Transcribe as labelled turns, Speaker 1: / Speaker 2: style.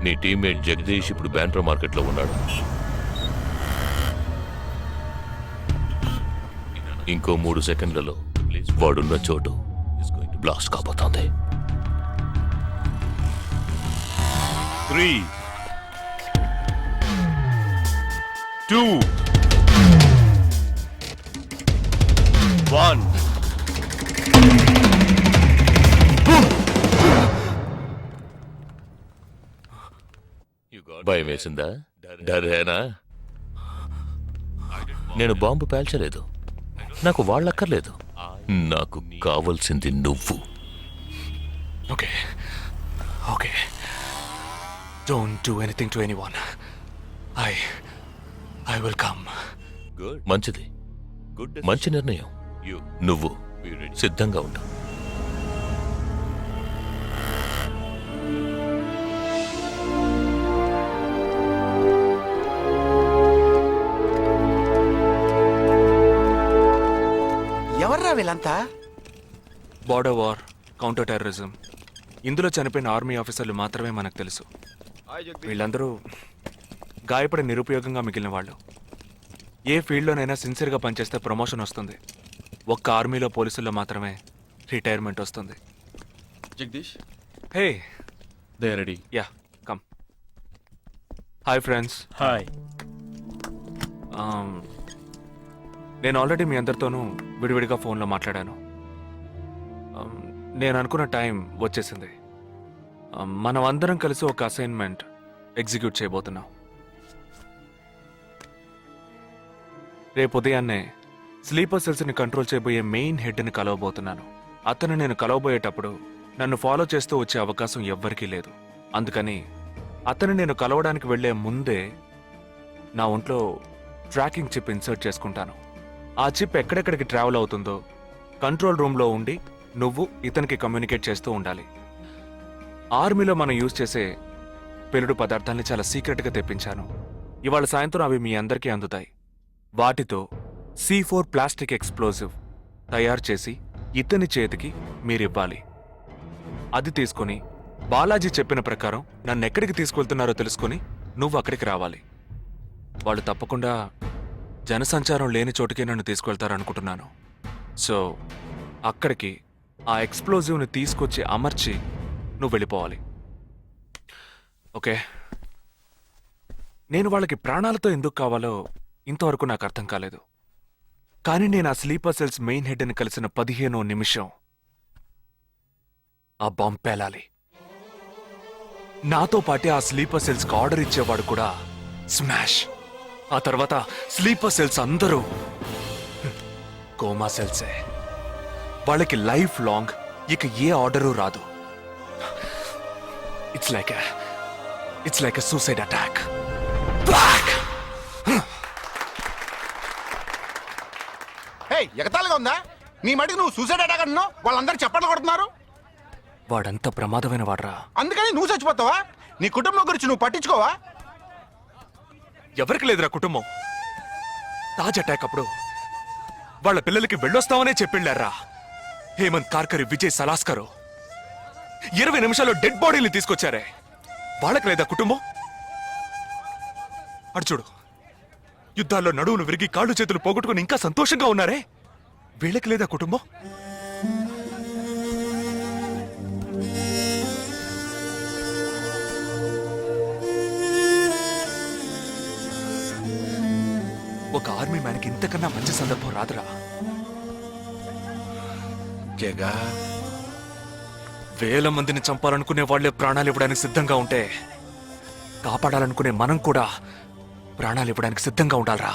Speaker 1: నీ టీమ్మేట్ జగదీష్ ఇప్పుడు బ్యాండ్రా మార్కెట్లో ఉన్నాడు. ఇంకో 3 సెకండ్లలో వాడున్న చోటు బ్లాస్ట్ కాబోతోంది. 3, 2, 1. భయం వేసిందా? డరేనా? నేను బాంబు పేల్చలేదు. నాకు వాళ్ళక్కర్లేదు. నాకు కావలసింది నువ్వు.
Speaker 2: Okay okay, don't do anything to anyone. I will come.
Speaker 1: మంచిది, మంచి నిర్ణయం. నువ్వు సిద్ధంగా ఉండు.
Speaker 3: ఎవర్రా వీళ్ళంతా?
Speaker 2: బార్డర్ వార్, కౌంటర్ టెర్రరిజం, ఇందులో చనిపోయిన ఆర్మీ ఆఫీసర్లు మాత్రమే మనకు తెలుసు. వీళ్ళందరూ గాయపడి నిరుపయోగంగా మిగిలిన వాళ్ళు. ఏ ఫీల్డ్లోనైనా సిన్సియర్గా పనిచేస్తే ప్రమోషన్ వస్తుంది. ఒక్క ఆర్మీలో పోలీసుల్లో మాత్రమే రిటైర్మెంట్ వస్తుంది.
Speaker 4: Jagadish,
Speaker 2: hey,
Speaker 4: they ready.
Speaker 2: Ya, come. Hi friends.
Speaker 4: Hi.
Speaker 2: నేను ఆల్రెడీ మీ అందరితోనూ విడివిడిగా ఫోన్లో మాట్లాడాను. నేను అనుకున్న టైం వచ్చేసింది. మనం అందరం కలిసి ఒక అసైన్మెంట్ ఎగ్జిక్యూట్ చేయబోతున్నాం. రేపు ఉదయాన్నే స్లీపర్ సెల్స్ని కంట్రోల్ చేయబోయే మెయిన్ హెడ్ని కలవబోతున్నాను. అతను నేను కలవబోయేటప్పుడు నన్ను ఫాలో చేస్తూ వచ్చే అవకాశం ఎవ్వరికీ లేదు. అందుకని అతను నేను కలవడానికి వెళ్లే ముందే నా ఒంట్లో ట్రాకింగ్ చిప్ ఇన్సర్ట్ చేసుకుంటాను. ఆ చిప్ ఎక్కడెక్కడికి ట్రావెల్ అవుతుందో కంట్రోల్ రూమ్లో ఉండి నువ్వు ఇతనికి కమ్యూనికేట్ చేస్తూ ఉండాలి. ఆర్మీలో మనం యూజ్ చేసే పెలుడు పదార్థాల్ని చాలా సీక్రెట్గా తెప్పించాను. ఇవాళ సాయంత్రం అవి మీ అందరికీ అందుతాయి. వాటితో C4 ప్లాస్టిక్ ఎక్స్ప్లోజివ్ తయారు చేసి ఇతని చేతికి మీరివ్వాలి. అది తీసుకుని బాలాజీ చెప్పిన ప్రకారం నన్ను ఎక్కడికి తీసుకెళ్తున్నారో తెలుసుకుని నువ్వు అక్కడికి రావాలి. వాళ్ళు తప్పకుండా జనసంచారం లేని చోటుకే నన్ను తీసుకెళ్తారనుకుంటున్నాను. సో అక్కడికి ఆ ఎక్స్ప్లోజివ్ని తీసుకొచ్చి అమర్చి నువ్వు వెళ్ళిపోవాలి. ఓకే? నేను వాళ్ళకి ప్రాణాలతో ఎందుకు కావాలో ఇంతవరకు నాకు అర్థం కాలేదు. కానీ నేను ఆ స్లీపర్ సెల్స్ మెయిన్ హెడ్ని కలిసిన 15వ నిమిషం ఆ బాంబ్ పేలాలి. నాతో పాటే ఆ స్లీపర్ సెల్స్కి ఆర్డర్ ఇచ్చేవాడు కూడా స్మాష్. ఆ తర్వాత స్లీపర్ సెల్స్ అందరూ కోమా సెల్సే. వాళ్ళకి లైఫ్ లాంగ్ ఇక ఏ ఆర్డరు రాదు. It's like a suicide attack.
Speaker 3: ఎగతాళిగా ఉందా? నీ మటుకు నువ్వు సూసైడ్ అటాక్ అంటున్నావు, వాళ్ళందరూ చప్పట్లు కొడుతున్నారు.
Speaker 2: వాడంత ప్రమాదమైన వాడ్రా.
Speaker 3: అందుకని నువ్వు చచ్చిపోతావా? నీ కుటుంబం గురించి నువ్వు పట్టించుకోవా?
Speaker 2: ఎవరికి లేదురా కుటుంబం. తాజ్ అటాక్ అప్పుడు వాళ్ళ పిల్లలకి వెళ్ళొస్తామనే చెప్పిళ్ళారా. హేమంత్ కార్కరి, విజయ్ సలాస్కరు 20 నిమిషాల్లో డెడ్ బాడీని తీసుకొచ్చారే. వాళ్ళకి లేదా కుటుంబం? అడు చూడు, యుద్ధాల్లో నడువులు విరిగి కాళ్ళు చేతులు పోగొట్టుకుని ఇంకా సంతోషంగా ఉన్నారే. వీళ్ళకి లేదా కుటుంబం? ఒక ఆర్మీ మ్యాన్కి ఇంతకన్నా మంచి సందర్భం రాదురా.
Speaker 3: జగా,
Speaker 2: వేల మందిని చంపాలనుకునే వాళ్లే ప్రాణాలు ఇవ్వడానికి సిద్ధంగా ఉంటే కాపాడాలనుకునే మనం కూడా ప్రాణాలు ఇవ్వడానికి సిద్ధంగా ఉండాలిరా.